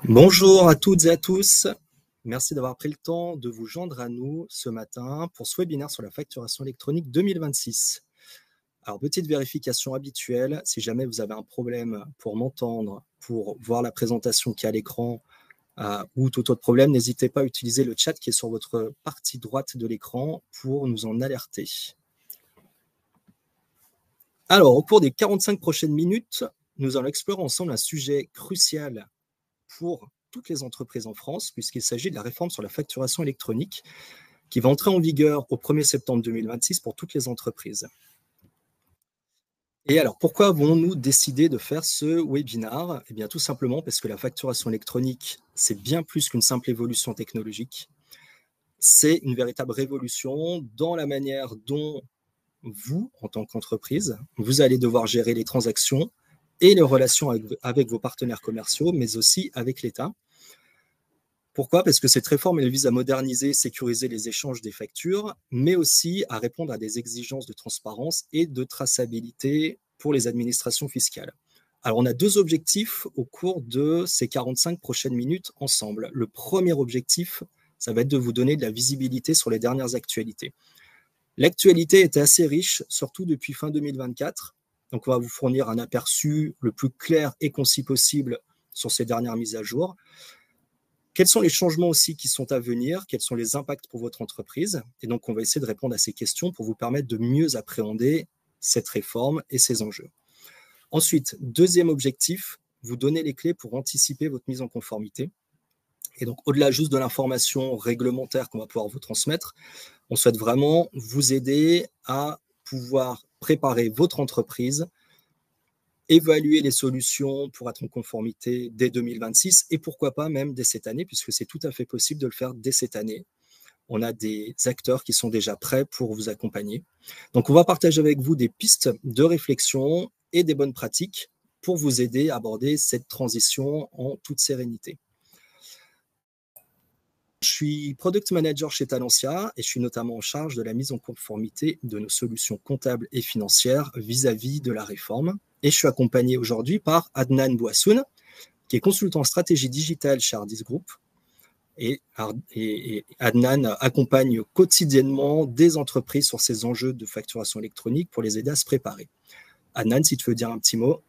Bonjour à toutes et à tous. Merci d'avoir pris le temps de vous joindre à nous ce matin pour ce webinaire sur la facturation électronique 2026. Alors, petite vérification habituelle, si jamais vous avez un problème pour m'entendre, pour voir la présentation qui est à l'écran ou tout autre problème, n'hésitez pas à utiliser le chat qui est sur votre partie droite de l'écran pour nous en alerter. Alors, au cours des 45 prochaines minutes, nous allons explorer ensemble un sujet crucial pour toutes les entreprises en France, puisqu'il s'agit de la réforme sur la facturation électronique qui va entrer en vigueur au 1er septembre 2026 pour toutes les entreprises. Et alors, pourquoi avons-nous décidé de faire ce webinaire? Eh bien, tout simplement parce que la facturation électronique, c'est bien plus qu'une simple évolution technologique. C'est une véritable révolution dans la manière dont vous, en tant qu'entreprise, vous allez devoir gérer les transactions et les relations avec vos partenaires commerciaux, mais aussi avec l'État. Pourquoi? Parce que cette réforme, elle vise à moderniser et sécuriser les échanges des factures, mais aussi à répondre à des exigences de transparence et de traçabilité pour les administrations fiscales. Alors, on a deux objectifs au cours de ces 45 prochaines minutes ensemble. Le premier objectif, ça va être de vous donner de la visibilité sur les dernières actualités. L'actualité était assez riche, surtout depuis fin 2024. Donc, on va vous fournir un aperçu le plus clair et concis possible sur ces dernières mises à jour. Quels sont les changements aussi qui sont à venir? Quels sont les impacts pour votre entreprise? Et donc, on va essayer de répondre à ces questions pour vous permettre de mieux appréhender cette réforme et ses enjeux. Ensuite, deuxième objectif, vous donner les clés pour anticiper votre mise en conformité. Et donc, au-delà juste de l'information réglementaire qu'on va pouvoir vous transmettre, on souhaite vraiment vous aider à pouvoir préparer votre entreprise, évaluer les solutions pour être en conformité dès 2026 et pourquoi pas même dès cette année, puisque c'est tout à fait possible de le faire dès cette année. On a des acteurs qui sont déjà prêts pour vous accompagner. Donc, on va partager avec vous des pistes de réflexion et des bonnes pratiques pour vous aider à aborder cette transition en toute sérénité. Je suis Product Manager chez Talentia et je suis notamment en charge de la mise en conformité de nos solutions comptables et financières vis-à-vis de la réforme. Et je suis accompagné aujourd'hui par Adnan Bouassoun, qui est consultant en stratégie digitale chez Ardis Group. Et Adnan accompagne quotidiennement des entreprises sur ces enjeux de facturation électronique pour les aider à se préparer. Adnan, si tu veux dire un petit mot.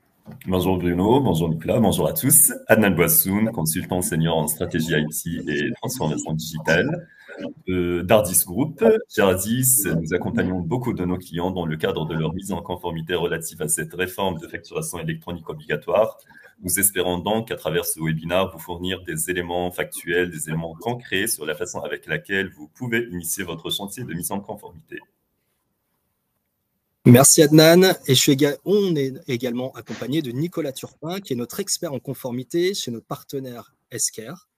Bonjour Bruno, bonjour Nicolas, bonjour à tous. Adnan Bouassoun, consultant senior en stratégie IT et transformation digitale d'Ardis Group. Chez Ardis, nous accompagnons beaucoup de nos clients dans le cadre de leur mise en conformité relative à cette réforme de facturation électronique obligatoire. Nous espérons donc, à travers ce webinaire, vous fournir des éléments factuels, des éléments concrets sur la façon avec laquelle vous pouvez initier votre chantier de mise en conformité. Merci Adnan. Et on est également accompagné de Nicolas Turpin, qui est notre expert en conformité chez notre partenaire Esquerre.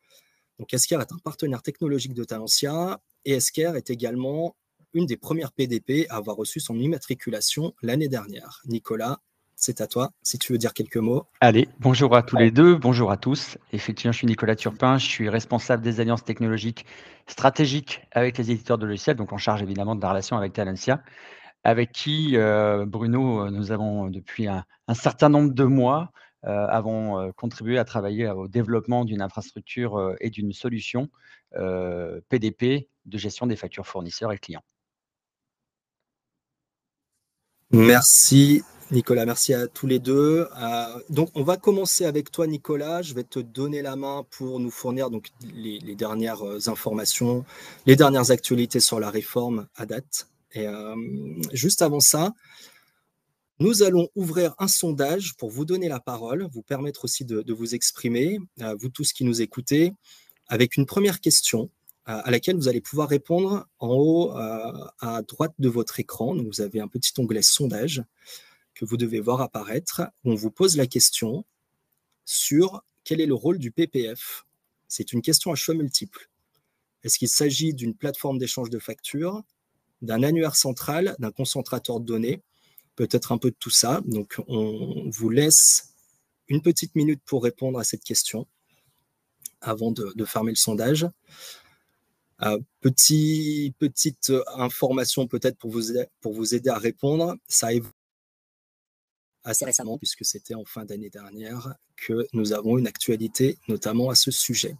Donc Esquerre est un partenaire technologique de Talentia et Esquerre est également une des premières PDP à avoir reçu son immatriculation l'année dernière. Nicolas, c'est à toi, si tu veux dire quelques mots. Allez, bonjour à tous les deux, bonjour à tous. Effectivement, je suis Nicolas Turpin, je suis responsable des alliances technologiques stratégiques avec les éditeurs de logiciels, donc en charge évidemment de la relation avec Talentia, avec qui, Bruno, nous avons depuis un certain nombre de mois, avons contribué à travailler au développement d'une infrastructure et d'une solution PDP de gestion des factures fournisseurs et clients. Merci Nicolas, merci à tous les deux. Donc on va commencer avec toi Nicolas, je vais te donner la main pour nous fournir donc, les dernières informations, les dernières actualités sur la réforme à date. Et juste avant ça, nous allons ouvrir un sondage pour vous donner la parole, vous permettre aussi de vous exprimer, vous tous qui nous écoutez, avec une première question à laquelle vous allez pouvoir répondre en haut à droite de votre écran. Donc, vous avez un petit onglet sondage que vous devez voir apparaître, où on vous pose la question sur quel est le rôle du PPF. C'est une question à choix multiple. Est-ce qu'il s'agit d'une plateforme d'échange de factures, d'un annuaire central, d'un concentrateur de données, peut-être un peu de tout ça. Donc, on vous laisse une petite minute pour répondre à cette question avant de fermer le sondage. Petite information peut-être pour vous aider à répondre. Ça assez récemment, puisque c'était en fin d'année dernière, que nous avons une actualité notamment à ce sujet.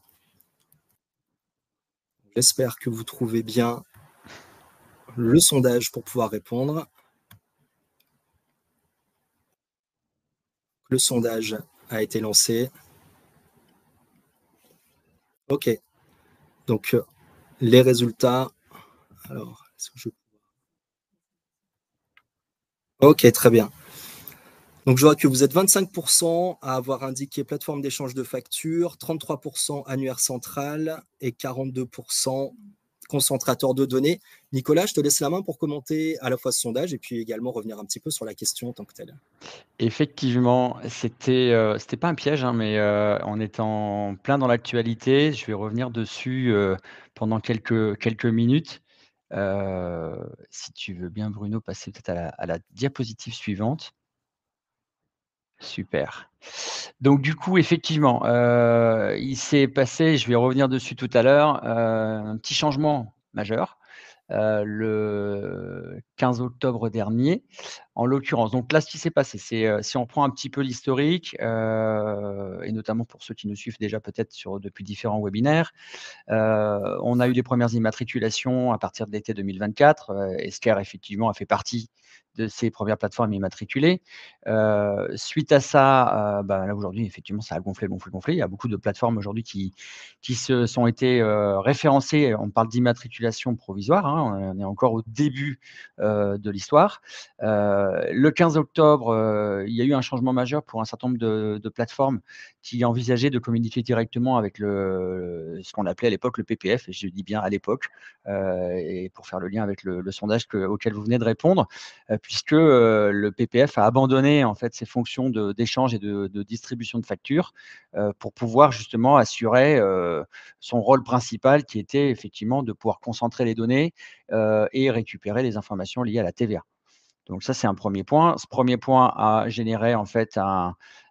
J'espère que vous trouvez bien le sondage pour pouvoir répondre. Le sondage a été lancé. OK. Donc, les résultats. Alors, est-ce que je... OK, très bien. Donc, je vois que vous êtes 25% à avoir indiqué plateforme d'échange de factures, 33% annuaire central et 42% concentrateur de données. Nicolas, je te laisse la main pour commenter à la fois ce sondage et puis également revenir un petit peu sur la question en tant que telle. Effectivement, c'était pas un piège, hein, mais en étant plein dans l'actualité, je vais revenir dessus, pendant quelques minutes. Si tu veux bien Bruno, passer peut-être à la diapositive suivante. Super. Donc du coup, effectivement, il s'est passé, je vais revenir dessus tout à l'heure, un petit changement majeur, le 15 octobre dernier, en l'occurrence. Donc là, ce qui s'est passé, c'est, si on prend un petit peu l'historique, et notamment pour ceux qui nous suivent déjà peut-être depuis différents webinaires, on a eu les premières immatriculations à partir de l'été 2024. Esker, effectivement, a fait partie de ces premières plateformes immatriculées. Suite à ça, là aujourd'hui, effectivement, ça a gonflé. Il y a beaucoup de plateformes aujourd'hui qui se sont été référencées. On parle d'immatriculation provisoire, hein, on est encore au début de l'histoire. Le 15 octobre, il y a eu un changement majeur pour un certain nombre de plateformes qui envisageaient de communiquer directement avec ce qu'on appelait à l'époque le PPF, et je dis bien à l'époque, et pour faire le lien avec le sondage auquel vous venez de répondre, puisque le PPF a abandonné en fait ses fonctions d'échange et de distribution de factures pour pouvoir justement assurer son rôle principal, qui était effectivement de pouvoir concentrer les données et récupérer les informations liées à la TVA. Donc ça, c'est un premier point. Ce premier point a généré en fait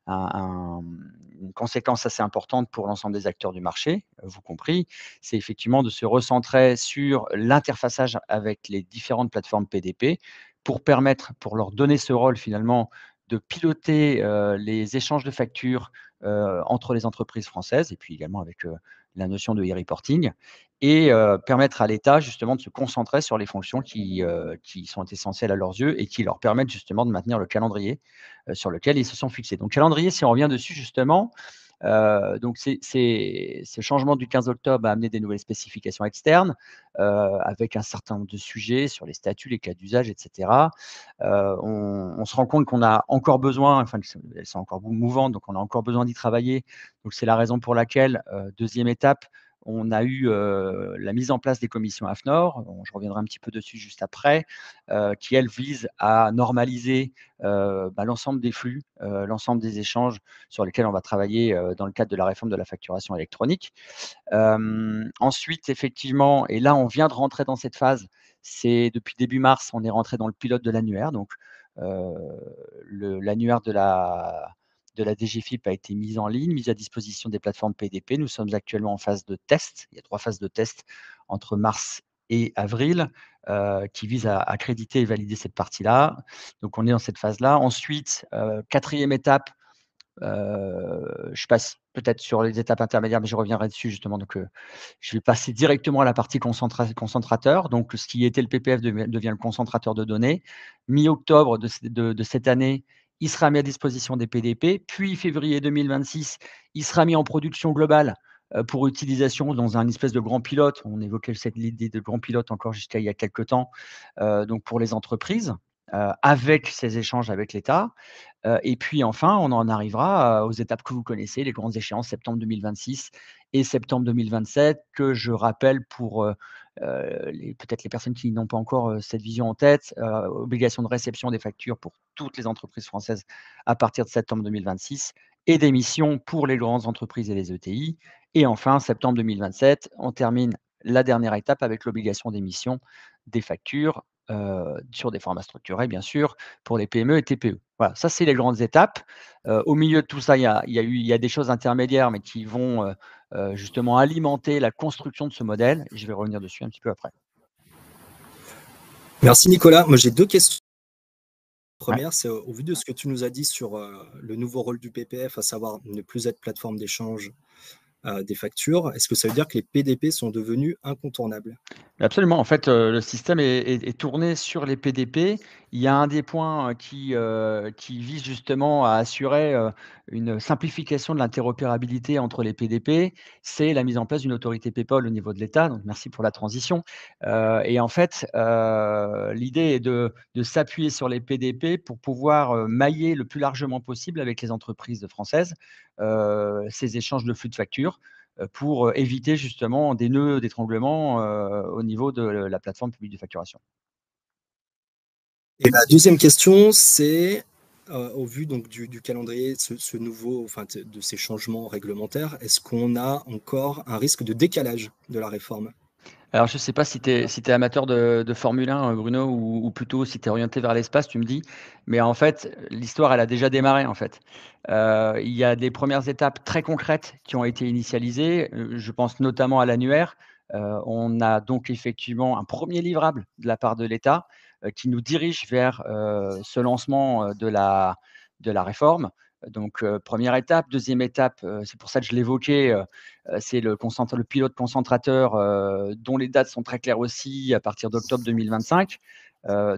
une conséquence assez importante pour l'ensemble des acteurs du marché, vous compris. C'est effectivement de se recentrer sur l'interfaçage avec les différentes plateformes PDP pour leur donner ce rôle finalement de piloter les échanges de factures entre les entreprises françaises et puis également avec la notion de e-reporting, et permettre à l'État justement de se concentrer sur les fonctions qui sont essentielles à leurs yeux et qui leur permettent justement de maintenir le calendrier sur lequel ils se sont fixés. Donc calendrier, si on revient dessus justement, donc ce changement du 15 octobre a amené des nouvelles spécifications externes avec un certain nombre de sujets sur les statuts, les cas d'usage, etc. On se rend compte qu'on a encore besoin, enfin elles sont encore mouvantes, donc on a encore besoin d'y travailler. Donc c'est la raison pour laquelle, deuxième étape, on a eu la mise en place des commissions AFNOR, je reviendrai un petit peu dessus juste après, qui elles visent à normaliser l'ensemble des flux, l'ensemble des échanges sur lesquels on va travailler dans le cadre de la réforme de la facturation électronique. Ensuite, effectivement, et là on vient de rentrer dans cette phase, c'est depuis début mars, on est rentré dans le pilote de l'annuaire. Donc l'annuaire de la DGFiP a été mise en ligne, mise à disposition des plateformes PDP. Nous sommes actuellement en phase de test. Il y a 3 phases de test entre mars et avril qui visent à accréditer et valider cette partie-là. Donc on est dans cette phase-là. Ensuite, 4e étape, je passe peut-être sur les étapes intermédiaires, mais je reviendrai dessus justement. Donc je vais passer directement à la partie concentrateur. Donc ce qui était le PPF devient le concentrateur de données. Mi-octobre de cette année, il sera mis à disposition des PDP. Puis février 2026, il sera mis en production globale pour utilisation dans un espèce de grand pilote. On évoquait l'idée de grand pilote encore jusqu'à il y a quelques temps, donc pour les entreprises, avec ces échanges avec l'État. Et puis enfin, on en arrivera aux étapes que vous connaissez, les grandes échéances septembre 2026 et septembre 2027, que je rappelle pour peut-être les personnes qui n'ont pas encore cette vision en tête. Obligation de réception des factures pour toutes les entreprises françaises à partir de septembre 2026 et d'émission pour les grandes entreprises et les ETI. Et enfin, septembre 2027, on termine la dernière étape avec l'obligation d'émission des factures sur des formats structurés, bien sûr, pour les PME et TPE. Voilà, ça, c'est les grandes étapes. Au milieu de tout ça, il y a des choses intermédiaires, mais qui vont justement alimenter la construction de ce modèle. Je vais revenir dessus un petit peu après. Merci Nicolas. Moi, j'ai 2 questions Première, c'est au vu de ce que tu nous as dit sur le nouveau rôle du PPF, à savoir ne plus être plateforme d'échange des factures, est-ce que ça veut dire que les PDP sont devenus incontournables? Absolument. En fait, le système est tourné sur les PDP. Il y a un des points qui vise justement à assurer une simplification de l'interopérabilité entre les PDP. C'est la mise en place d'une autorité PayPal au niveau de l'État. Donc, merci pour la transition. Et en fait, l'idée est de s'appuyer sur les PDP pour pouvoir mailler le plus largement possible avec les entreprises françaises ces échanges de flux de factures pour éviter justement des nœuds d'étranglement au niveau de la plateforme publique de facturation. Et la deuxième question, c'est au vu donc du calendrier, ce nouveau, enfin de ces changements réglementaires, est-ce qu'on a encore un risque de décalage de la réforme? Alors, je ne sais pas si tu es amateur de Formule 1, Bruno, ou plutôt si tu es orienté vers l'espace, tu me dis. Mais en fait, l'histoire, elle a déjà démarré, en fait. Il y a des premières étapes très concrètes qui ont été initialisées. Je pense notamment à l'annuaire. On a donc effectivement un premier livrable de la part de l'État qui nous dirige vers ce lancement de la réforme. Donc, première étape. Deuxième étape, c'est pour ça que je l'évoquais, c'est le pilote concentrateur dont les dates sont très claires aussi à partir d'octobre 2025.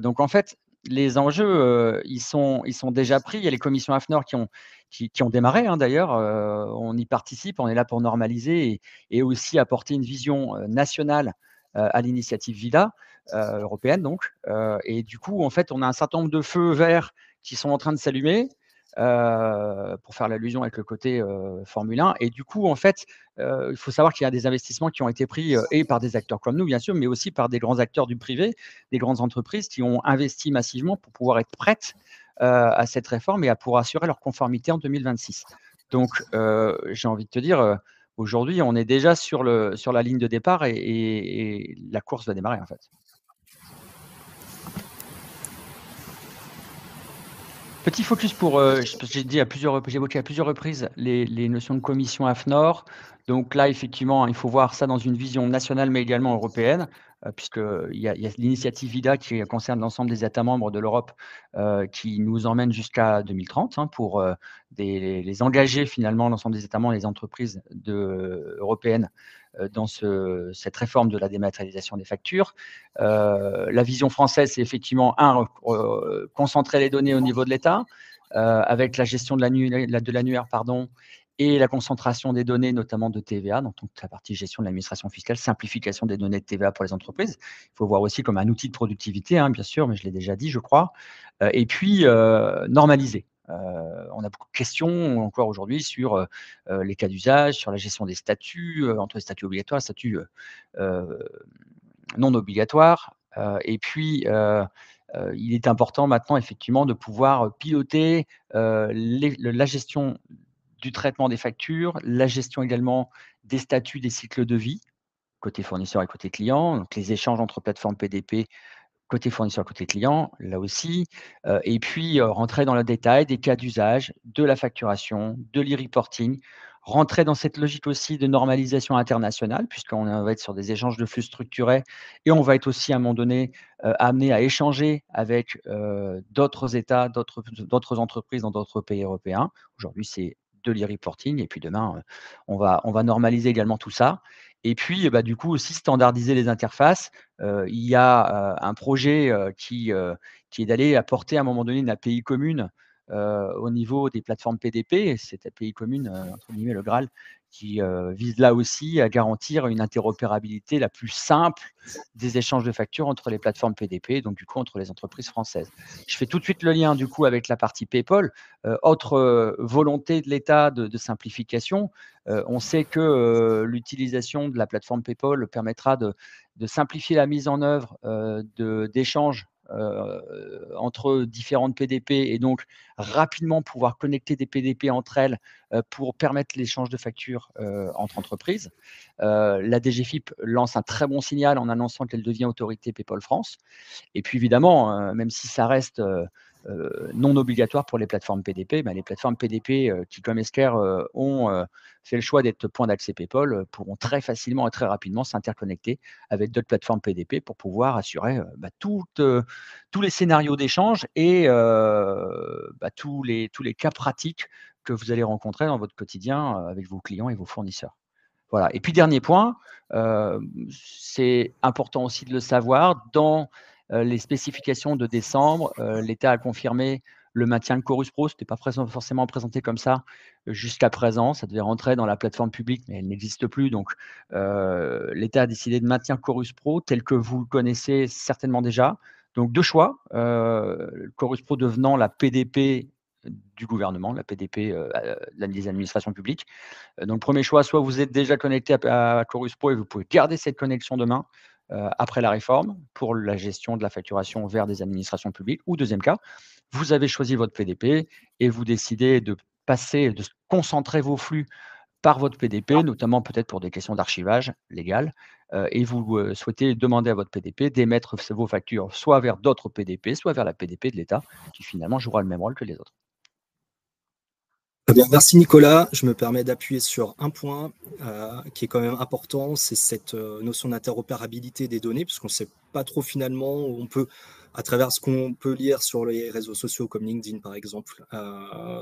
Donc en fait, les enjeux, ils sont déjà pris. Il y a les commissions AFNOR qui ont démarré d'ailleurs. On y participe, on est là pour normaliser et aussi apporter une vision nationale à l'initiative VIDA européenne donc. Et du coup, en fait, on a un certain nombre de feux verts qui sont en train de s'allumer. Pour faire l'allusion avec le côté Formule 1. Et du coup, en fait, il faut savoir qu'il y a des investissements qui ont été pris et par des acteurs comme nous, bien sûr, mais aussi par des grands acteurs du privé, des grandes entreprises qui ont investi massivement pour pouvoir être prêtes à cette réforme et à pouvoir assurer leur conformité en 2026. Donc, j'ai envie de te dire, aujourd'hui, on est déjà sur la ligne de départ et la course va démarrer, en fait. Petit focus pour, j'ai évoqué à plusieurs reprises les notions de commission AFNOR. Donc là, effectivement, il faut voir ça dans une vision nationale, mais également européenne, puisqu'il y a l'initiative VIDA qui concerne l'ensemble des États membres de l'Europe, qui nous emmène jusqu'à 2030 pour les engager finalement, l'ensemble des États membres et les entreprises européennes dans cette réforme de la dématérialisation des factures. La vision française, c'est effectivement, concentrer les données au niveau de l'État, avec la gestion de l'annuaire, et la concentration des données, notamment de TVA, donc toute la partie gestion de l'administration fiscale, simplification des données de TVA pour les entreprises. Il faut voir aussi comme un outil de productivité, bien sûr, mais je l'ai déjà dit, je crois. Et puis, normaliser. On a beaucoup de questions encore aujourd'hui sur les cas d'usage, sur la gestion des statuts, entre les statuts obligatoires et les statuts non obligatoires. Et puis, il est important maintenant, effectivement, de pouvoir piloter la gestion du traitement des factures, la gestion également des statuts des cycles de vie, côté fournisseur et côté client, donc les échanges entre plateformes PDP, côté fournisseur, côté client, là aussi. Et puis, rentrer dans le détail des cas d'usage, de la facturation, de l'e-reporting, rentrer dans cette logique aussi de normalisation internationale, puisqu'on va être sur des échanges de flux structurés et on va être aussi à un moment donné amené à échanger avec d'autres États, d'autres entreprises dans d'autres pays européens. Aujourd'hui, c'est de l'e-reporting et puis demain, on va normaliser également tout ça. Et puis, du coup, aussi standardiser les interfaces. Il y a un projet qui est d'aller apporter à un moment donné une API commune au niveau des plateformes PDP. Cette API commune, entre guillemets, le Graal, qui vise là aussi à garantir une interopérabilité la plus simple des échanges de factures entre les plateformes PDP, donc du coup entre les entreprises françaises. Je fais tout de suite le lien du coup avec la partie PayPal. Autre volonté de l'État de simplification, on sait que l'utilisation de la plateforme PayPal permettra de simplifier la mise en œuvre d'échanges entre différentes PDP et donc rapidement pouvoir connecter des PDP entre elles pour permettre l'échange de factures entre entreprises. La DGFiP lance un très bon signal en annonçant qu'elle devient autorité PayPal France. Et puis évidemment, même si ça reste non obligatoire pour les plateformes PDP. Les plateformes PDP qui, comme Esker, ont fait le choix d'être point d'accès PayPal pourront très facilement et très rapidement s'interconnecter avec d'autres plateformes PDP pour pouvoir assurer tous les scénarios d'échange et tous les cas pratiques que vous allez rencontrer dans votre quotidien avec vos clients et vos fournisseurs. Voilà. Et puis, dernier point, c'est important aussi de le savoir, dans les spécifications de décembre, l'État a confirmé le maintien de Chorus Pro. Ce n'était pas forcément présenté comme ça jusqu'à présent. Ça devait rentrer dans la plateforme publique, mais elle n'existe plus. Donc, l'État a décidé de maintenir Chorus Pro tel que vous le connaissez certainement déjà. Donc, deux choix. Chorus Pro devenant la PDP du gouvernement, la PDP des administrations publiques. Donc, premier choix, soit vous êtes déjà connecté à Chorus Pro et vous pouvez garder cette connexion demain après la réforme pour la gestion de la facturation vers des administrations publiques. Ou deuxième cas, vous avez choisi votre PDP et vous décidez de concentrer vos flux par votre PDP, notamment peut-être pour des questions d'archivage légal, et vous souhaitez demander à votre PDP d'émettre vos factures soit vers d'autres PDP, soit vers la PDP de l'État, qui finalement jouera le même rôle que les autres. Très bien, merci Nicolas. Je me permets d'appuyer sur un point qui est quand même important, c'est cette notion d'interopérabilité des données, puisqu'on ne sait pas trop finalement, on peut, à travers ce qu'on peut lire sur les réseaux sociaux comme LinkedIn par exemple,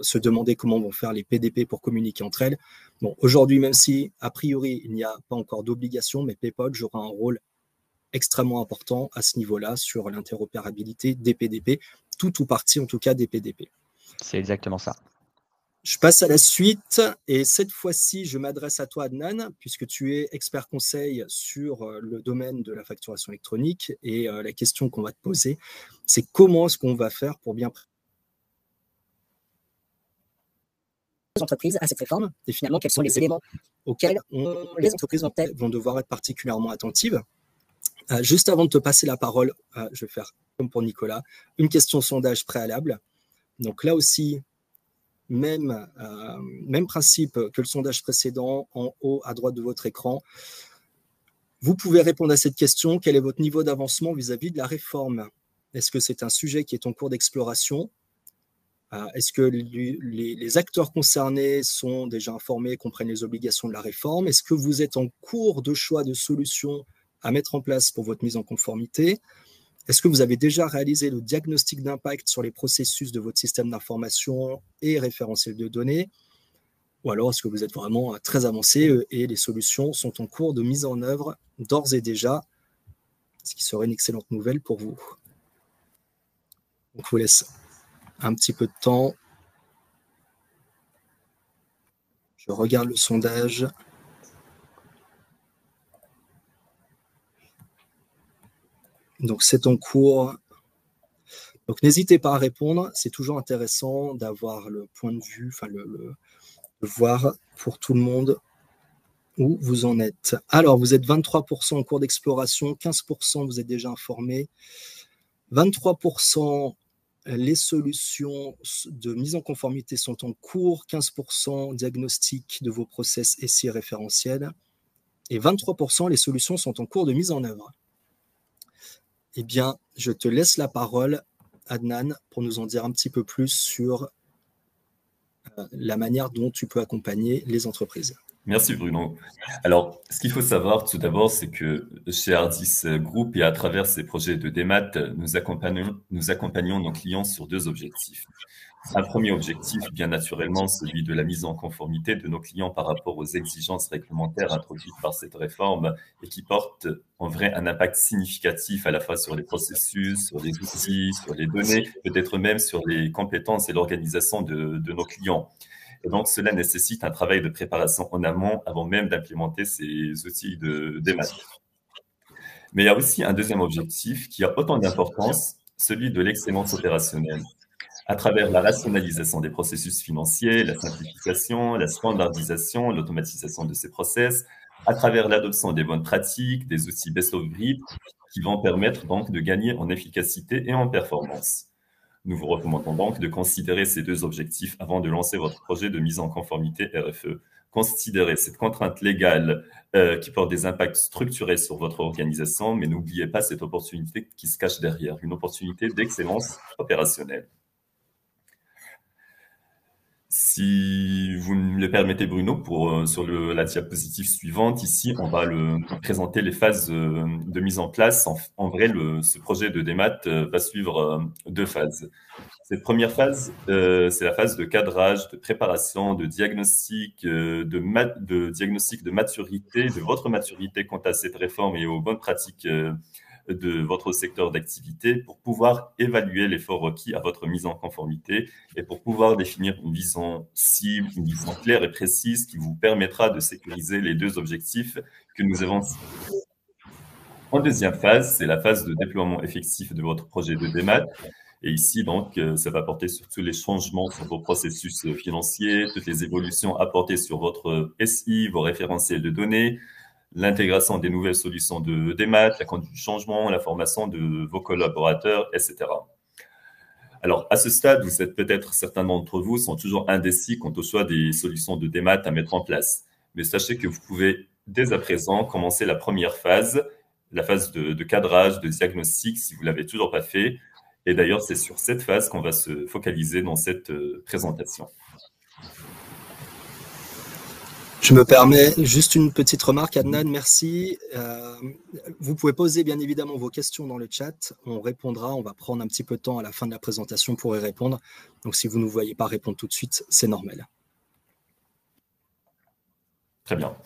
se demander comment vont faire les PDP pour communiquer entre elles. Bon, aujourd'hui, même si a priori il n'y a pas encore d'obligation, mais PayPal jouera un rôle extrêmement important à ce niveau-là sur l'interopérabilité des PDP, tout ou partie en tout cas des PDP. C'est exactement ça. Je passe à la suite et cette fois-ci, je m'adresse à toi, Adnan, puisque tu es expert conseil sur le domaine de la facturation électronique et la question qu'on va te poser, c'est comment est-ce qu'on va faire pour bien les entreprises à cette réforme et finalement quels sont les éléments auxquels les entreprises vont devoir être particulièrement attentives. Juste avant de te passer la parole, je vais faire comme pour Nicolas, une question sondage préalable. Donc là aussi, même principe que le sondage précédent, en haut à droite de votre écran. Vous pouvez répondre à cette question. Quel est votre niveau d'avancement vis-à-vis de la réforme? Est-ce que c'est un sujet qui est en cours d'exploration? Est-ce que les acteurs concernés sont déjà informés, comprennent les obligations de la réforme? Est-ce que vous êtes en cours de choix de solutions à mettre en place pour votre mise en conformité? Est-ce que vous avez déjà réalisé le diagnostic d'impact sur les processus de votre système d'information et référentiel de données? Ou alors est-ce que vous êtes vraiment très avancé et les solutions sont en cours de mise en œuvre d'ores et déjà, ce qui serait une excellente nouvelle pour vous. Donc, je vous laisse un petit peu de temps. Je regarde le sondage. Donc, c'est en cours. Donc, n'hésitez pas à répondre. C'est toujours intéressant d'avoir le point de vue, enfin, de voir pour tout le monde où vous en êtes. Alors, vous êtes 23% en cours d'exploration, 15% vous êtes déjà informés, 23% les solutions de mise en conformité sont en cours, 15% diagnostic de vos process SI référentiels et 23% les solutions sont en cours de mise en œuvre. Eh bien, je te laisse la parole, Adnan, pour nous en dire un petit peu plus sur la manière dont tu peux accompagner les entreprises. Merci Bruno. Alors, ce qu'il faut savoir tout d'abord, c'est que chez Ardis Group et à travers ces projets de démat, nous accompagnons nos clients sur deux objectifs. Un premier objectif, bien naturellement, celui de la mise en conformité de nos clients par rapport aux exigences réglementaires introduites par cette réforme et qui portent en vrai un impact significatif à la fois sur les processus, sur les outils, sur les données, peut-être même sur les compétences et l'organisation de nos clients. Et donc, cela nécessite un travail de préparation en amont avant même d'implémenter ces outils de démat. Mais il y a aussi un deuxième objectif qui a autant d'importance, celui de l'excellence opérationnelle. À travers la rationalisation des processus financiers, la simplification, la standardisation, l'automatisation de ces process, à travers l'adoption des bonnes pratiques, des outils best of breed qui vont permettre donc de gagner en efficacité et en performance. Nous vous recommandons donc de considérer ces deux objectifs avant de lancer votre projet de mise en conformité RFE. Considérez cette contrainte légale qui porte des impacts structurels sur votre organisation, mais n'oubliez pas cette opportunité qui se cache derrière, une opportunité d'excellence opérationnelle. Si vous me le permettez, Bruno, sur la diapositive suivante, ici, on va présenter les phases de mise en place. En vrai, ce projet de démat va suivre 2 phases. Cette première phase, c'est la phase de cadrage, de préparation, de diagnostic, de diagnostic de maturité, de votre maturité quant à cette réforme et aux bonnes pratiques de votre secteur d'activité pour pouvoir évaluer l'effort requis à votre mise en conformité et pour pouvoir définir une vision cible, une vision claire et précise qui vous permettra de sécuriser les 2 objectifs que nous avons cités. En deuxième phase, c'est la phase de déploiement effectif de votre projet de démat. Et ici, donc, ça va porter sur tous les changements sur vos processus financiers, toutes les évolutions apportées sur votre SI, vos référentiels de données, l'intégration des nouvelles solutions de démat, la conduite du changement, la formation de vos collaborateurs, etc. Alors, à ce stade, vous êtes peut-être, certains d'entre vous sont toujours indécis quant au choix des solutions de démat à mettre en place. Mais sachez que vous pouvez, dès à présent, commencer la première phase, la phase de cadrage, de diagnostic, si vous ne l'avez toujours pas fait. Et d'ailleurs, c'est sur cette phase qu'on va se focaliser dans cette présentation. Je me permets juste une petite remarque, Adnan, merci. Vous pouvez poser bien évidemment vos questions dans le chat, on répondra, on va prendre un petit peu de temps à la fin de la présentation pour y répondre. Donc si vous ne voyez pas répondre tout de suite, c'est normal. Très bien.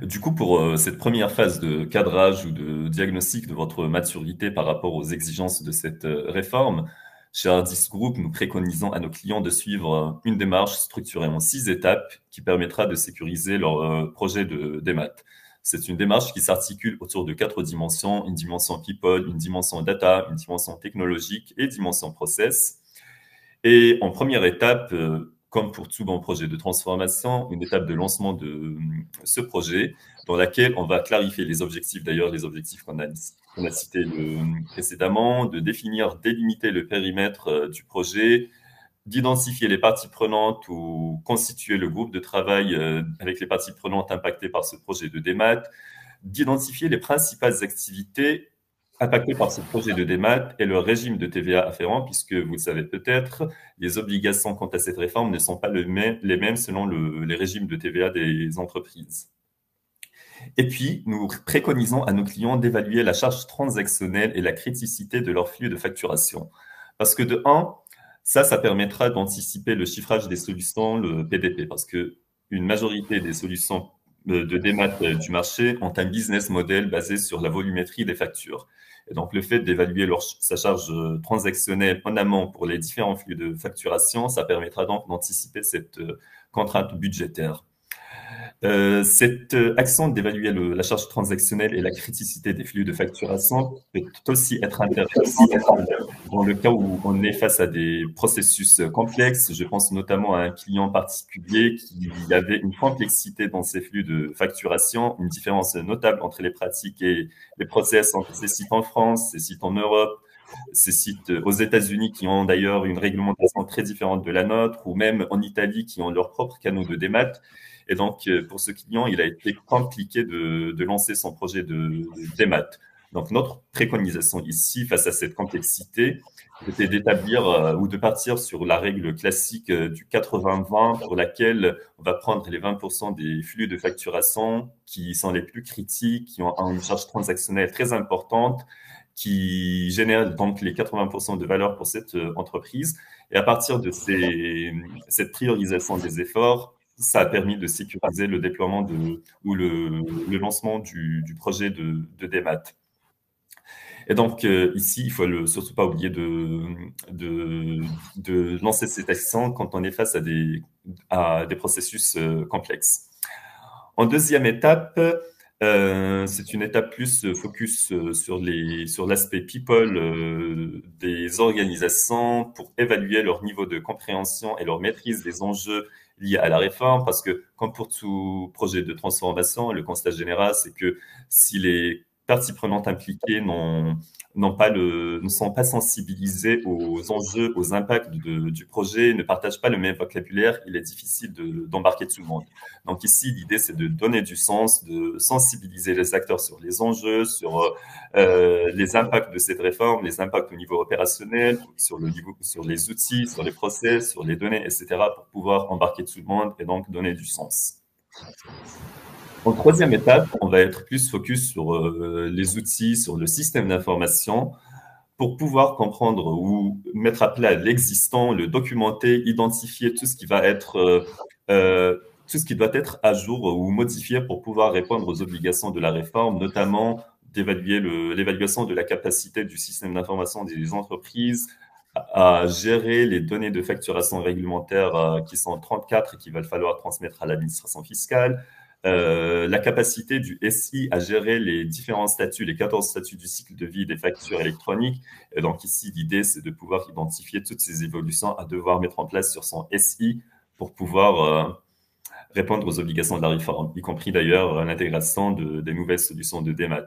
Du coup, pour cette première phase de cadrage ou de diagnostic de votre maturité par rapport aux exigences de cette réforme, chez Ardis Group, nous préconisons à nos clients de suivre une démarche structurée en 6 étapes qui permettra de sécuriser leur projet de démat. C'est une démarche qui s'articule autour de 4 dimensions, une dimension people, une dimension data, une dimension technologique et une dimension process. Et en première étape, comme pour tout bon projet de transformation, une étape de lancement de ce projet dans laquelle on va clarifier les objectifs, d'ailleurs les objectifs qu'on a cités précédemment, de définir, délimiter le périmètre du projet, d'identifier les parties prenantes ou constituer le groupe de travail avec les parties prenantes impactées par ce projet de démat, d'identifier les principales activités impacté par ce projet de démat et le régime de TVA afférent, puisque vous le savez peut-être, les obligations quant à cette réforme ne sont pas les mêmes selon les régimes de TVA des entreprises. Et puis, nous préconisons à nos clients d'évaluer la charge transactionnelle et la criticité de leur flux de facturation. Parce que de un, ça permettra d'anticiper le chiffrage des solutions, le PDP, parce que une majorité des solutions de démat du marché ont un business model basé sur la volumétrie des factures. Et donc, le fait d'évaluer sa charge transactionnelle en amont pour les différents flux de facturation, ça permettra donc d'anticiper cette contrainte budgétaire. Cette action d'évaluer la charge transactionnelle et la criticité des flux de facturation peut aussi être intéressante dans le cas où on est face à des processus complexes. Je pense notamment à un client particulier qui avait une complexité dans ses flux de facturation, une différence notable entre les pratiques et les process entre ces sites en France, ces sites en Europe, ces sites aux États-Unis qui ont d'ailleurs une réglementation très différente de la nôtre, ou même en Italie qui ont leurs propres canaux de démat. Et donc, pour ce client, il a été compliqué de lancer son projet de démat. Donc, notre préconisation ici, face à cette complexité, c'était d'établir ou de partir sur la règle classique du 80-20, pour laquelle on va prendre les 20% des flux de facturation qui sont les plus critiques, qui ont une charge transactionnelle très importante, qui génèrent donc les 80% de valeur pour cette entreprise. Et à partir de cette priorisation des efforts, ça a permis de sécuriser le déploiement ou le lancement du projet de démat. Et donc, ici, il faut surtout pas oublier de lancer cette action quand on est face à des processus complexes. En deuxième étape, c'est une étape plus focus sur l'aspect people des organisations pour évaluer leur niveau de compréhension et leur maîtrise des enjeux liés à la réforme, parce que comme pour tout projet de transformation, le constat général, c'est que si les parties prenantes impliquées n'ont ne sont pas sensibilisés aux enjeux, aux impacts du projet, ne partagent pas le même vocabulaire, il est difficile d'embarquer tout le monde. Donc ici, l'idée, c'est de donner du sens, de sensibiliser les acteurs sur les enjeux, sur les impacts de cette réforme, les impacts au niveau opérationnel, sur les outils, sur les process, sur les données, etc., pour pouvoir embarquer tout le monde et donc donner du sens. En troisième étape, on va être plus focus sur les outils, sur le système d'information, pour pouvoir comprendre ou mettre à plat l'existant, le documenter, identifier tout ce qui va être, tout ce qui doit être à jour ou modifié pour pouvoir répondre aux obligations de la réforme, notamment d'évaluer l'évaluation de la capacité du système d'information des entreprises à gérer les données de facturation réglementaire qui sont 34 et qu'il va falloir transmettre à l'administration fiscale, la capacité du SI à gérer les différents statuts, les 14 statuts du cycle de vie des factures électroniques. Et donc ici, l'idée, c'est de pouvoir identifier toutes ces évolutions à devoir mettre en place sur son SI pour pouvoir répondre aux obligations de la réforme, y compris d'ailleurs l'intégration des nouvelles solutions de démat.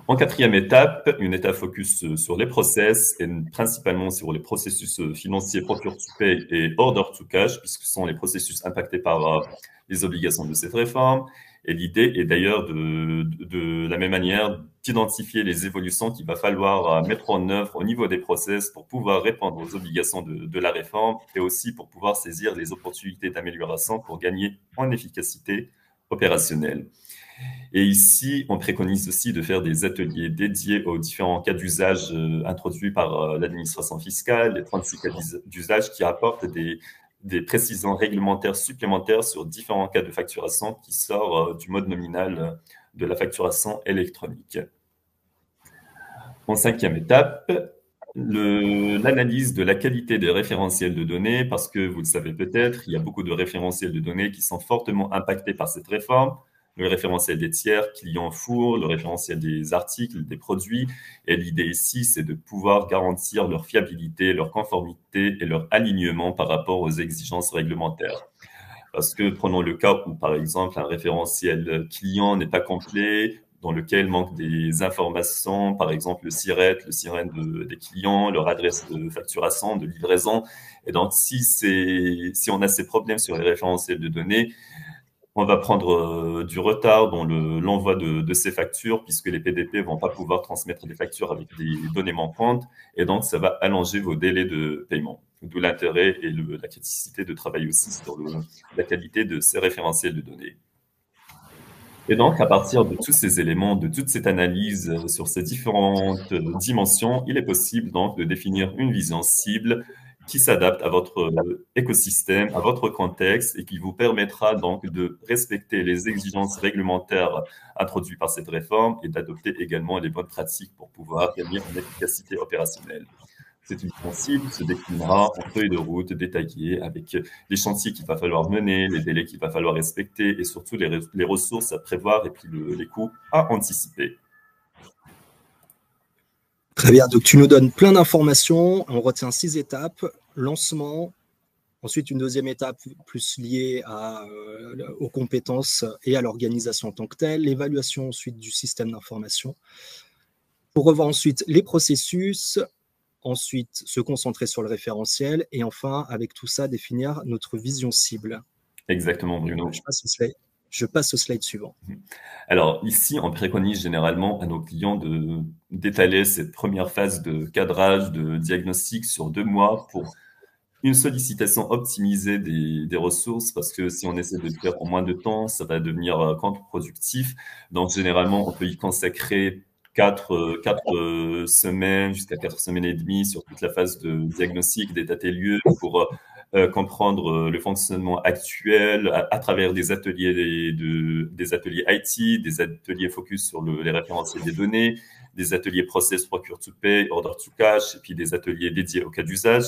En quatrième étape, une étape focus sur les process et principalement sur les processus financiers procure to pay et order to cash, puisque ce sont les processus impactés par les obligations de cette réforme. Et l'idée est d'ailleurs de la même manière d'identifier les évolutions qu'il va falloir mettre en œuvre au niveau des process pour pouvoir répondre aux obligations de la réforme et aussi pour pouvoir saisir les opportunités d'amélioration pour gagner en efficacité opérationnelle. Et ici, on préconise aussi de faire des ateliers dédiés aux différents cas d'usage introduits par l'administration fiscale, les 36 cas d'usage qui apportent des précisions réglementaires supplémentaires sur différents cas de facturation qui sortent du mode nominal de la facturation électronique. En cinquième étape, l'analyse de la qualité des référentiels de données, parce que vous le savez peut-être, il y a beaucoup de référentiels de données qui sont fortement impactés par cette réforme. Le référentiel des tiers, clients four, le référentiel des articles, des produits. Et l'idée ici, c'est de pouvoir garantir leur fiabilité, leur conformité et leur alignement par rapport aux exigences réglementaires. Parce que prenons le cas où, par exemple, un référentiel client n'est pas complet, dans lequel manque des informations, par exemple le SIRET, le SIREN des clients, leur adresse de facturation, de livraison. Et donc, si on a ces problèmes sur les référentiels de données, on va prendre du retard dans l'envoi de ces factures puisque les PDP vont pas pouvoir transmettre des factures avec des données manquantes et donc ça va allonger vos délais de paiement. D'où l'intérêt et la criticité de travailler aussi sur la qualité de ces référentiels de données. Et donc, à partir de tous ces éléments, de toute cette analyse sur ces différentes dimensions, il est possible donc de définir une vision cible qui s'adapte à votre écosystème, à votre contexte et qui vous permettra donc de respecter les exigences réglementaires introduites par cette réforme et d'adopter également les bonnes pratiques pour pouvoir gagner en efficacité opérationnelle. Cette vision cible se déclinera en feuille de route détaillée avec les chantiers qu'il va falloir mener, les délais qu'il va falloir respecter et surtout les ressources à prévoir et puis les coûts à anticiper. Très bien, donc tu nous donnes plein d'informations, on retient 6 étapes, lancement, ensuite une deuxième étape plus liée aux compétences et à l'organisation en tant que telle, l'évaluation ensuite du système d'information, pour revoir ensuite les processus, ensuite se concentrer sur le référentiel et enfin, avec tout ça, définir notre vision cible. Exactement, Bruno. Je passe au slide suivant. Alors ici, on préconise généralement à nos clients d'étaler cette première phase de cadrage, de diagnostic sur 2 mois pour une sollicitation optimisée des ressources, parce que si on essaie de le faire en moins de temps, ça va devenir contre-productif. Donc généralement, on peut y consacrer 4 semaines jusqu'à 4 semaines et demie sur toute la phase de diagnostic, d'état des lieux pour comprendre le fonctionnement actuel à travers des ateliers des ateliers IT, des ateliers focus sur les référentiels des données, des ateliers process procure to pay, order to cash, et puis des ateliers dédiés au cas d'usage.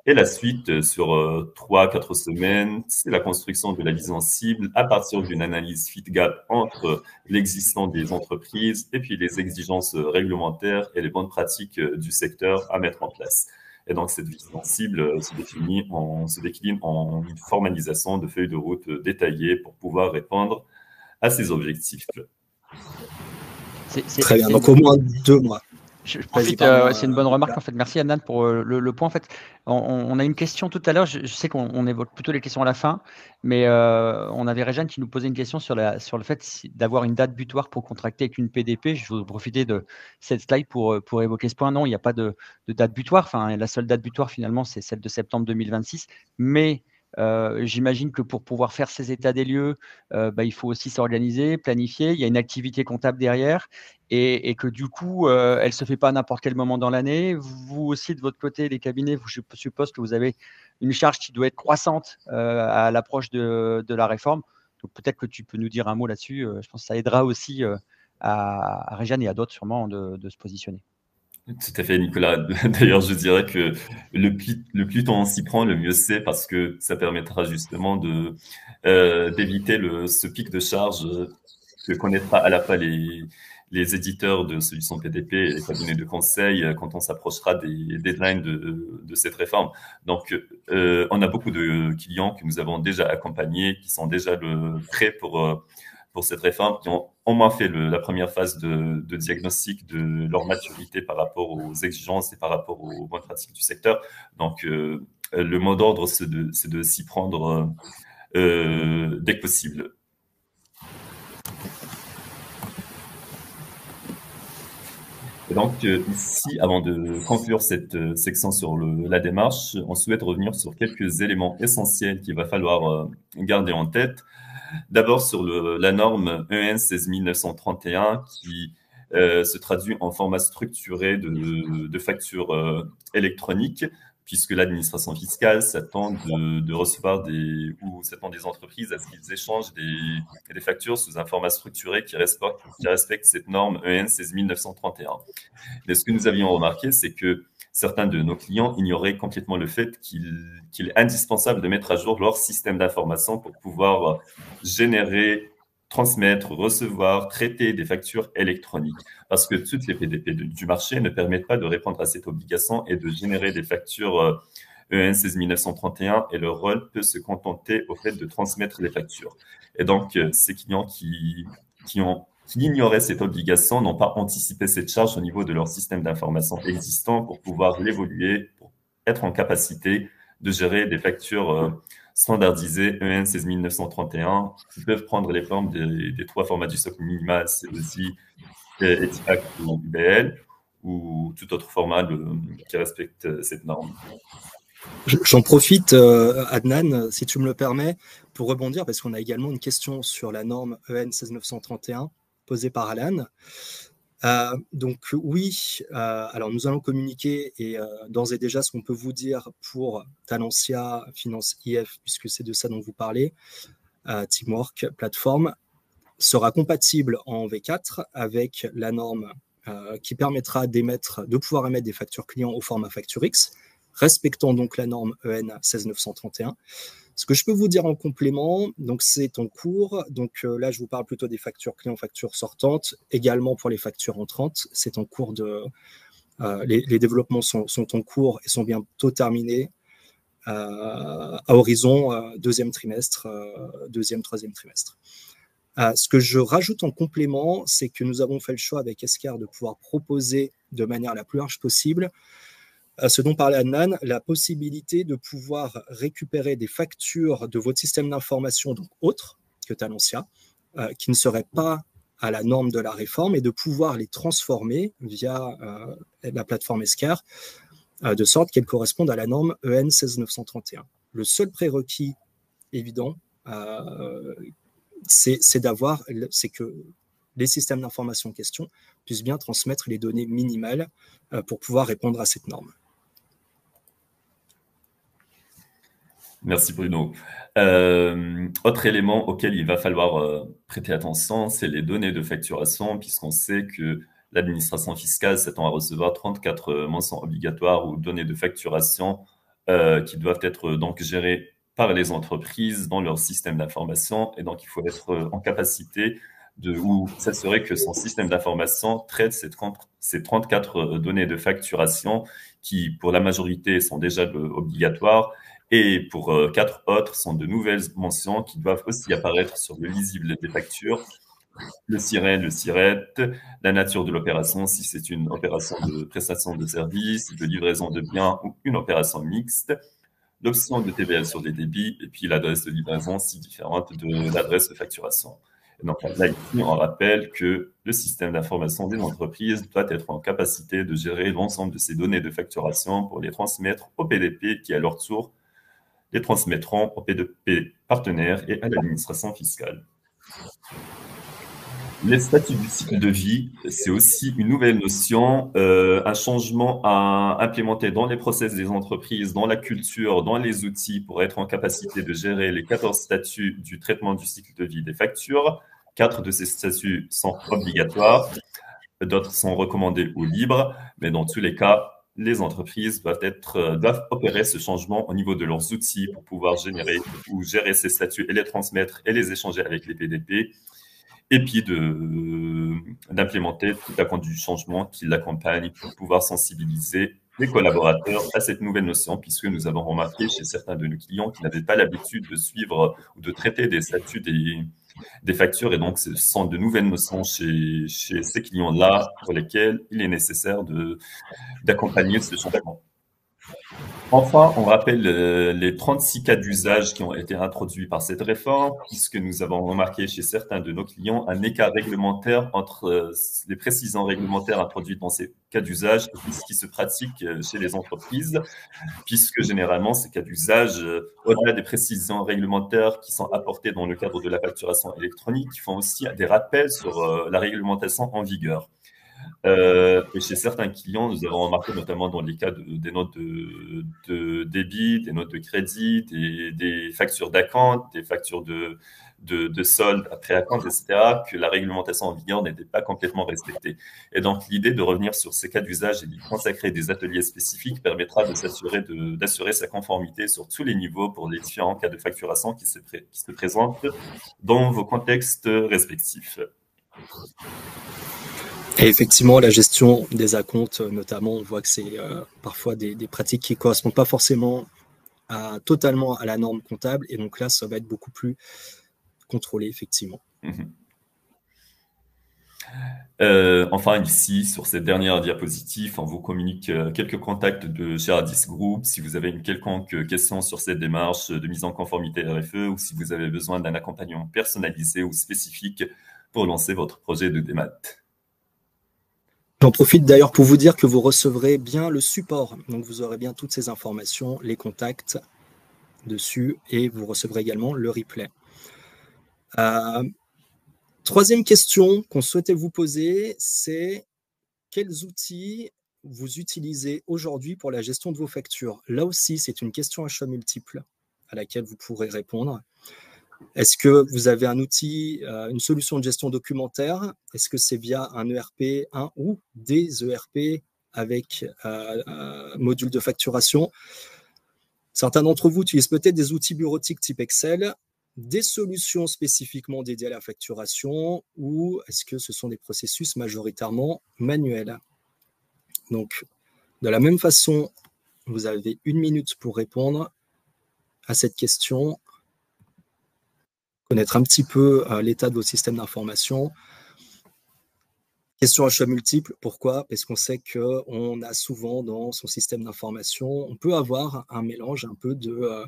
Et la suite, sur 3-4 semaines, c'est la construction de la vision cible à partir d'une analyse fit gap entre l'existant des entreprises et puis les exigences réglementaires et les bonnes pratiques du secteur à mettre en place. Et donc, cette vision cible se décline en une formalisation de feuilles de route détaillées pour pouvoir répondre à ces objectifs. Très bien, donc au moins 2 mois. Je profite, c'est une bonne remarque en fait. Merci Adnan pour le point. En fait, on a une question tout à l'heure. Je sais qu'on évoque plutôt les questions à la fin, mais on avait Réjeanne qui nous posait une question sur le fait d'avoir une date butoir pour contracter avec une PDP. Je vais profiter de cette slide pour évoquer ce point. Non, il n'y a pas de date butoir. Enfin, la seule date butoir finalement, c'est celle de septembre 2026. Mais j'imagine que pour pouvoir faire ces états des lieux, il faut aussi s'organiser, planifier. Il y a une activité comptable derrière. Et que du coup, elle ne se fait pas à n'importe quel moment dans l'année. Vous aussi, de votre côté, les cabinets, je suppose que vous avez une charge qui doit être croissante à l'approche de la réforme. Donc peut-être que tu peux nous dire un mot là-dessus. Je pense que ça aidera aussi à Réjeanne et à d'autres sûrement de se positionner. Tout à fait, Nicolas. D'ailleurs, je dirais que le plus tôt on s'y prend, le mieux c'est, parce que ça permettra justement d'éviter ce pic de charge que connaîtra à la fois les éditeurs de solutions PDP et les cabinets de conseil quand on s'approchera des deadlines de cette réforme. Donc, on a beaucoup de clients que nous avons déjà accompagnés, qui sont déjà prêts pour cette réforme, qui ont au moins fait la première phase de diagnostic de leur maturité par rapport aux exigences et par rapport aux bonnes pratiques du secteur. Donc, le mot d'ordre, c'est de s'y prendre dès que possible. Et donc, ici, avant de conclure cette section sur la démarche, on souhaite revenir sur quelques éléments essentiels qu'il va falloir garder en tête. D'abord, sur la norme EN 16931 qui se traduit en format structuré de factures électroniques, puisque l'administration fiscale s'attend de recevoir s'attend des entreprises à ce qu'ils échangent des factures sous un format structuré qui respecte cette norme EN 16931. Mais ce que nous avions remarqué, c'est que certains de nos clients ignoraient complètement le fait qu'il est indispensable de mettre à jour leur système d'information pour pouvoir générer, transmettre, recevoir, traiter des factures électroniques. Parce que toutes les PDP du marché ne permettent pas de répondre à cette obligation et de générer des factures EN 16931 et leur rôle peut se contenter au fait de transmettre les factures. Et donc, ces clients qui ignoraient cette obligation n'ont pas anticipé cette charge au niveau de leur système d'information existant pour pouvoir l'évoluer, pour être en capacité de gérer des factures standardisées EN 16931 qui peuvent prendre les formes des 3 formats du socle minimal, COSI, ETIPAC ou UBL, ou tout autre format qui respecte cette norme. J'en profite, Adnan, si tu me le permets, pour rebondir, parce qu'on a également une question sur la norme EN 16931 posée par Alan. Donc oui, alors nous allons communiquer et d'ores et déjà ce qu'on peut vous dire pour Talentia, Finance IF, puisque c'est de ça dont vous parlez, Teamwork, plateforme, sera compatible en V4 avec la norme qui permettra de pouvoir émettre des factures clients au format facture X, respectant donc la norme EN 16931. Ce que je peux vous dire en complément, donc c'est en cours. Donc là, je vous parle plutôt des factures clients, factures sortantes. Également pour les factures entrantes, c'est en cours les développements sont en cours et sont bientôt terminés à horizon deuxième, troisième trimestre. Ce que je rajoute en complément, c'est que nous avons fait le choix avec Escar de pouvoir proposer de manière la plus large possible ce dont parlait Adnan, la possibilité de pouvoir récupérer des factures de votre système d'information, donc autres que Talentia, qui ne seraient pas à la norme de la réforme, et de pouvoir les transformer via la plateforme Escar, de sorte qu'elles correspondent à la norme EN 16931. Le seul prérequis évident, c'est que les systèmes d'information en question puissent bien transmettre les données minimales pour pouvoir répondre à cette norme. Merci Bruno. Autre élément auquel il va falloir prêter attention, c'est les données de facturation, puisqu'on sait que l'administration fiscale s'attend à recevoir 34 mentions obligatoires ou données de facturation qui doivent être donc gérées par les entreprises dans leur système d'information. Et donc, il faut être en capacité ou s'assurer que son système d'information traite ces 34 données de facturation qui, pour la majorité, sont déjà obligatoires. Et pour 4 autres, sont de nouvelles mentions qui doivent aussi apparaître sur le lisible des factures le SIRET, le SIRET, la nature de l'opération, si c'est une opération de prestation de services, de livraison de biens ou une opération mixte, l'option de TVL sur des débits et puis l'adresse de livraison si différente de l'adresse de facturation. Et donc là, ici, on rappelle que le système d'information des entreprises doit être en capacité de gérer l'ensemble de ces données de facturation pour les transmettre au PDP qui, à leur tour, les transmettront au PDP partenaire et à l'administration fiscale. Les statuts du cycle de vie, c'est aussi une nouvelle notion, un changement à implémenter dans les process des entreprises, dans la culture, dans les outils pour être en capacité de gérer les 14 statuts du traitement du cycle de vie des factures. 4 de ces statuts sont obligatoires, d'autres sont recommandés ou libres, mais dans tous les cas, les entreprises doivent opérer ce changement au niveau de leurs outils pour pouvoir générer ou gérer ces statuts et les transmettre et les échanger avec les PDP. Et puis d'implémenter toute la conduite du changement qui l'accompagne pour pouvoir sensibiliser les collaborateurs à cette nouvelle notion, puisque nous avons remarqué chez certains de nos clients qui n'avaient pas l'habitude de suivre ou de traiter des statuts des factures. Et donc, ce sont de nouvelles notions chez ces clients-là pour lesquels il est nécessaire d'accompagner ce changement. Enfin, on rappelle les 36 cas d'usage qui ont été introduits par cette réforme, puisque nous avons remarqué chez certains de nos clients un écart réglementaire entre les précisions réglementaires introduites dans ces cas d'usage et ce qui se pratique chez les entreprises, puisque généralement, ces cas d'usage, au-delà des précisions réglementaires qui sont apportées dans le cadre de la facturation électronique, font aussi des rappels sur la réglementation en vigueur. Et chez certains clients, nous avons remarqué notamment dans les cas des notes de débit, des notes de crédit, des factures d'acompte, des factures de solde après acompte, etc., que la réglementation en vigueur n'était pas complètement respectée. Et donc, l'idée de revenir sur ces cas d'usage et d'y consacrer des ateliers spécifiques permettra d'assurer sa conformité sur tous les niveaux pour les différents cas de facturation qui se présentent dans vos contextes respectifs. Et effectivement, la gestion des acomptes, notamment, on voit que c'est parfois des pratiques qui ne correspondent pas forcément totalement à la norme comptable. Et donc là, ça va être beaucoup plus contrôlé, effectivement. Enfin, ici, sur cette dernière diapositive, on vous communique quelques contacts de chez Ardis Group. Si vous avez une quelconque question sur cette démarche de mise en conformité RFE ou si vous avez besoin d'un accompagnement personnalisé ou spécifique pour lancer votre projet de démat. J'en profite d'ailleurs pour vous dire que vous recevrez bien le support. Donc, vous aurez bien toutes ces informations, les contacts dessus et vous recevrez également le replay. Troisième question qu'on souhaitait vous poser, c'est quels outils vous utilisez aujourd'hui pour la gestion de vos factures? Là aussi, c'est une question à choix multiple à laquelle vous pourrez répondre. Est-ce que vous avez un outil, une solution de gestion documentaire? Est-ce que c'est via un ERP, ou des ERP avec un module de facturation? Certains d'entre vous utilisent peut-être des outils bureautiques type Excel, des solutions spécifiquement dédiées à la facturation, ou est-ce que ce sont des processus majoritairement manuels? Donc, de la même façon, vous avez 1 minute pour répondre à cette question. Connaître un petit peu l'état de vos systèmes d'information. Question à choix multiple, pourquoi? Parce qu'on sait qu'on a souvent dans son système d'information, on peut avoir un mélange un peu de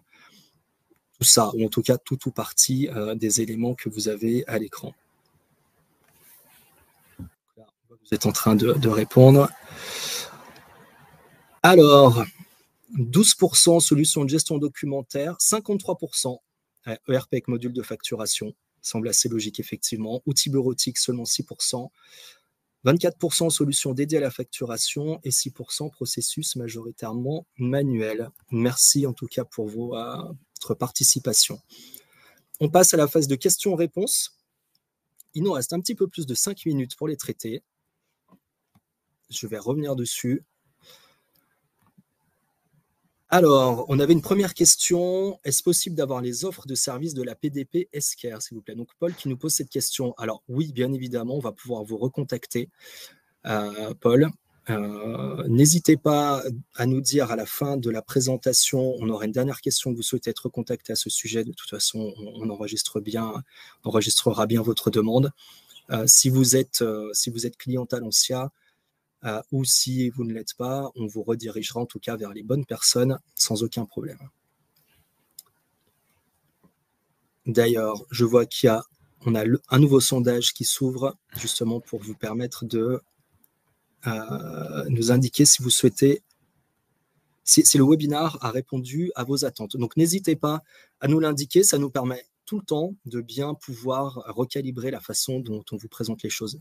tout ça, ou en tout cas tout ou partie des éléments que vous avez à l'écran. Vous êtes en train de répondre. Alors, 12% solutions de gestion documentaire, 53% ERP avec module de facturation, semble assez logique effectivement. Outils bureautiques, seulement 6%. 24% solutions dédiées à la facturation et 6% processus majoritairement manuels. Merci en tout cas pour votre participation. On passe à la phase de questions-réponses. Il nous reste un petit peu plus de 5 minutes pour les traiter. Je vais revenir dessus. Alors, on avait une première question. Est-ce possible d'avoir les offres de services de la PDP Esquerre, s'il vous plaît? Donc, Paul qui nous pose cette question. Alors, oui, bien évidemment, on va pouvoir vous recontacter, Paul. N'hésitez pas à nous dire à la fin de la présentation, on aura une dernière question que vous souhaitez être recontacté à ce sujet. De toute façon, on enregistrera bien votre demande. Si vous êtes client Talensia ou si vous ne l'êtes pas, on vous redirigera en tout cas vers les bonnes personnes sans aucun problème. D'ailleurs, je vois qu'on a un nouveau sondage qui s'ouvre justement pour vous permettre de nous indiquer si vous souhaitez, si le webinaire a répondu à vos attentes. Donc, n'hésitez pas à nous l'indiquer, ça nous permet tout le temps de bien pouvoir recalibrer la façon dont on vous présente les choses.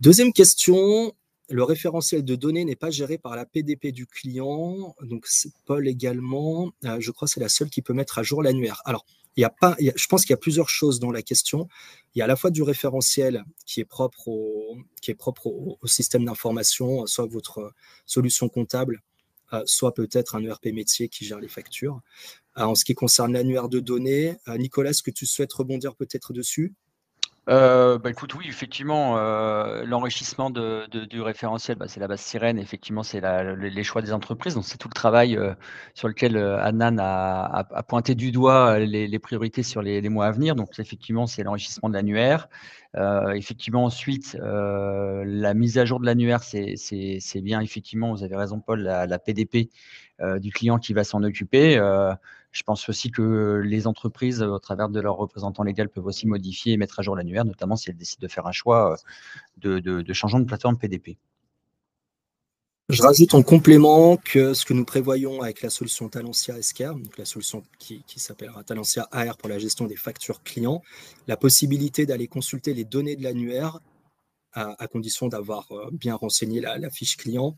Deuxième question, le référentiel de données n'est pas géré par la PDP du client, donc c'est Paul également, je crois que c'est la seule qui peut mettre à jour l'annuaire. Alors, je pense qu'il y a plusieurs choses dans la question. Il y a à la fois du référentiel qui est propre au système d'information, soit votre solution comptable, soit peut-être un ERP métier qui gère les factures. En ce qui concerne l'annuaire de données, Nicolas, est-ce que tu souhaites rebondir peut-être dessus ? Écoute, oui, effectivement, l'enrichissement du référentiel, c'est la base sirène. Effectivement, c'est les choix des entreprises. Donc, c'est tout le travail sur lequel Adnan a pointé du doigt les priorités sur les mois à venir. Donc, effectivement, c'est l'enrichissement de l'annuaire. Effectivement, ensuite, la mise à jour de l'annuaire, c'est bien. Effectivement, vous avez raison, Paul, la PDP du client qui va s'en occuper. Je pense aussi que les entreprises, au travers de leurs représentants légaux, peuvent aussi modifier et mettre à jour l'annuaire, notamment si elles décident de faire un choix de changement de plateforme PDP. Je rajoute en complément que ce que nous prévoyons avec la solution Talensia Esquerre, donc la solution qui s'appellera Talensia AR pour la gestion des factures clients, la possibilité d'aller consulter les données de l'annuaire à condition d'avoir bien renseigné la fiche client,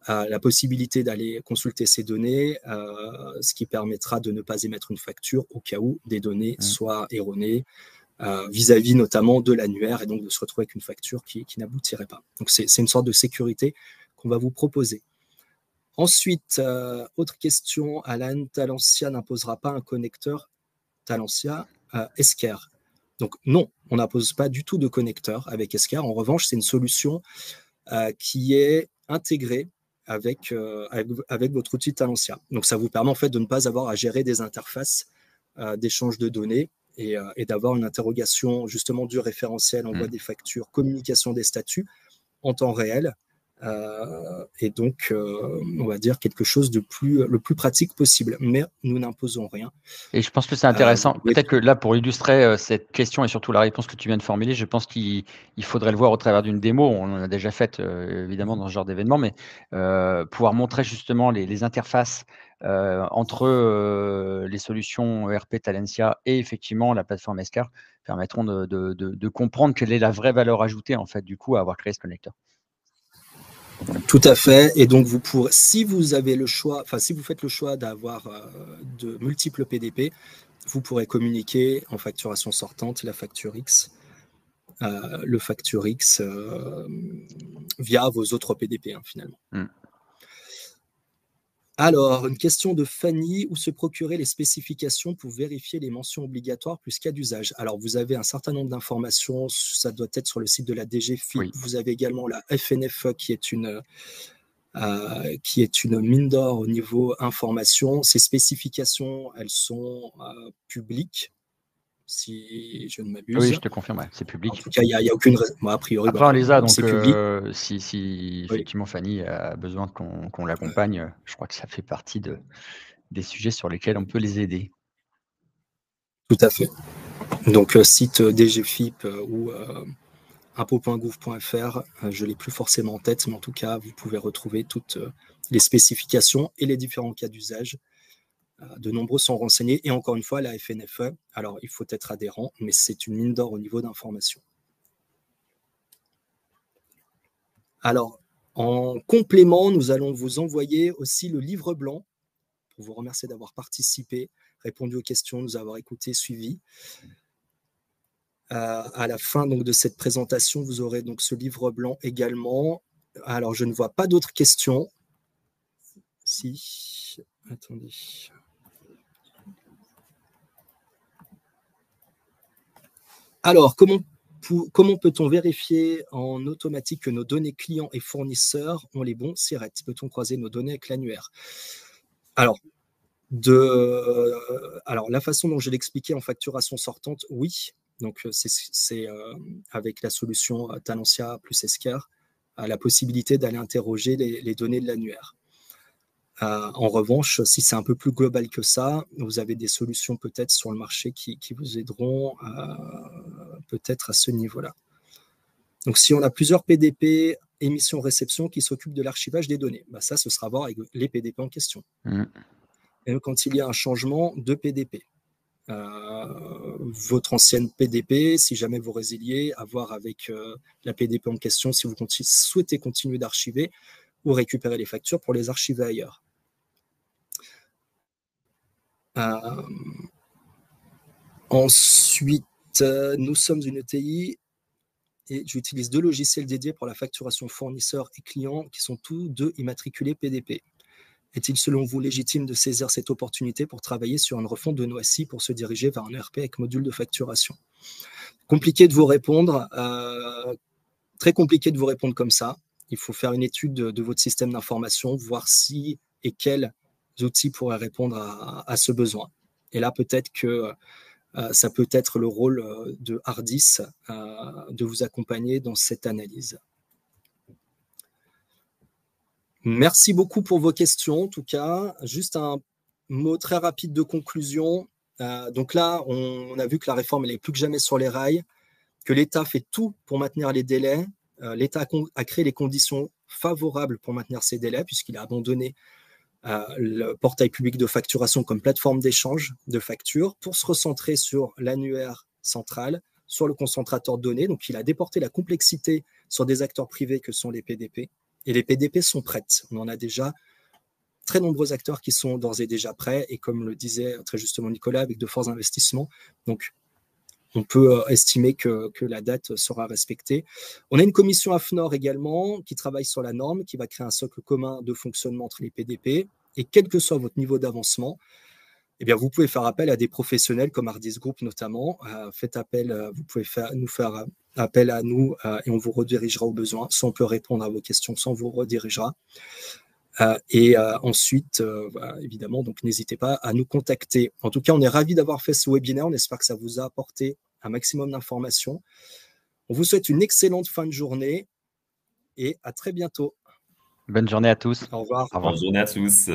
la possibilité d'aller consulter ces données, ce qui permettra de ne pas émettre une facture au cas où des données soient erronées vis-à-vis notamment de l'annuaire et donc de se retrouver avec une facture qui n'aboutirait pas. Donc c'est une sorte de sécurité qu'on va vous proposer. Ensuite, autre question, Alan, Talensia n'imposera pas un connecteur Talensia Esquerre. Donc non, on n'impose pas du tout de connecteur avec Esquerre. En revanche, c'est une solution qui est intégrée avec votre outil Talensia. Donc ça vous permet en fait de ne pas avoir à gérer des interfaces d'échange de données et d'avoir une interrogation justement du référentiel, envoi des factures, communication des statuts en temps réel. Et donc, on va dire quelque chose le plus pratique possible. Mais nous n'imposons rien. Et je pense que c'est intéressant. Peut-être que là, pour illustrer cette question et surtout la réponse que tu viens de formuler, je pense qu'il faudrait le voir au travers d'une démo. On en a déjà fait, évidemment, dans ce genre d'événement, mais pouvoir montrer justement les interfaces entre les solutions ERP Talensia et effectivement la plateforme Esquerre permettront de comprendre quelle est la vraie valeur ajoutée, en fait, du coup, à avoir créé ce connecteur. Tout à fait. Et donc, vous pourrez, si vous avez le choix, si vous faites le choix d'avoir de multiples PDP, vous pourrez communiquer en facturation sortante la facture X, le facture X via vos autres PDP finalement. Alors, une question de Fanny, où se procurer les spécifications pour vérifier les mentions obligatoires plus cas d'usage? Alors, vous avez un certain nombre d'informations, ça doit être sur le site de la DGFiP. Oui. Vous avez également la FNFE qui est une mine d'or au niveau information. Ces spécifications, elles sont publiques, si je ne m'abuse. Oui, je te confirme, ouais, c'est public. En tout cas, il n'y a aucune raison. Bon, a priori, après, on les a, donc c'est public. Si effectivement Fanny a besoin qu'on l'accompagne, je crois que ça fait partie des sujets sur lesquels on peut les aider. Tout à fait. Donc, site DGFiP ou impôt.gouv.fr, je ne l'ai plus forcément en tête, mais en tout cas, vous pouvez retrouver toutes les spécifications et les différents cas d'usage. De nombreux sont renseignés. Et encore une fois, la FNFE, alors il faut être adhérent, mais c'est une mine d'or au niveau d'information. Alors, en complément, nous allons vous envoyer aussi le livre blanc pour vous remercier d'avoir participé, répondu aux questions, nous avoir écouté, suivi. À la fin donc, de cette présentation, vous aurez donc ce livre blanc également. Alors, je ne vois pas d'autres questions. Si, attendez. Alors, comment peut-on vérifier en automatique que nos données clients et fournisseurs ont les bons SIRET? Peut-on croiser nos données avec l'annuaire? Alors, la façon dont je l'expliquais en facturation sortante, oui. Donc, c'est avec la solution Talentia plus Esker, la possibilité d'aller interroger les données de l'annuaire. En revanche, si c'est un peu plus global que ça, vous avez des solutions peut-être sur le marché qui vous aideront peut-être à ce niveau-là. Donc, si on a plusieurs PDP, émission-réception, qui s'occupent de l'archivage des données, bah ça, ce sera à voir avec les PDP en question. Et donc, quand il y a un changement de PDP, votre ancienne PDP, si jamais vous résiliez, à voir avec la PDP en question si vous souhaitez continuer d'archiver ou récupérer les factures pour les archiver ailleurs. Ensuite, nous sommes une ETI et j'utilise 2 logiciels dédiés pour la facturation fournisseurs et clients qui sont tous 2 immatriculés PDP. Est-il selon vous légitime de saisir cette opportunité pour travailler sur une refonte de nos SI pour se diriger vers un ERP avec module de facturation? Compliqué de vous répondre, très compliqué de vous répondre comme ça. Il faut faire une étude de votre système d'information, voir si et quels outils pourraient répondre à ce besoin. Et là, peut-être que ça peut être le rôle de Hardis de vous accompagner dans cette analyse. Merci beaucoup pour vos questions, en tout cas. Juste un mot très rapide de conclusion. Donc là, on a vu que la réforme elle est plus que jamais sur les rails, que l'État fait tout pour maintenir les délais. L'État a créé les conditions favorables pour maintenir ces délais, puisqu'il a abandonné le portail public de facturation comme plateforme d'échange de factures pour se recentrer sur l'annuaire central, sur le concentrateur de données. Donc, il a déporté la complexité sur des acteurs privés que sont les PDP. Et les PDP sont prêtes. On en a déjà très nombreux acteurs qui sont d'ores et déjà prêts. Et comme le disait très justement Nicolas, avec de forts investissements. Donc, on peut estimer que la date sera respectée. On a une commission AFNOR également qui travaille sur la norme, qui va créer un socle commun de fonctionnement entre les PDP. Et quel que soit votre niveau d'avancement, eh bien, vous pouvez faire appel à des professionnels comme Hardis Group notamment. Faites appel, vous pouvez nous faire appel à nous et on vous redirigera au besoin. Soit on peut répondre à vos questions, soit on vous redirigera. Ensuite, évidemment, donc n'hésitez pas à nous contacter. En tout cas, on est ravis d'avoir fait ce webinaire. On espère que ça vous a apporté un maximum d'informations. On vous souhaite une excellente fin de journée et à très bientôt. Bonne journée à tous. Au revoir. Au revoir. Bonne journée à tous.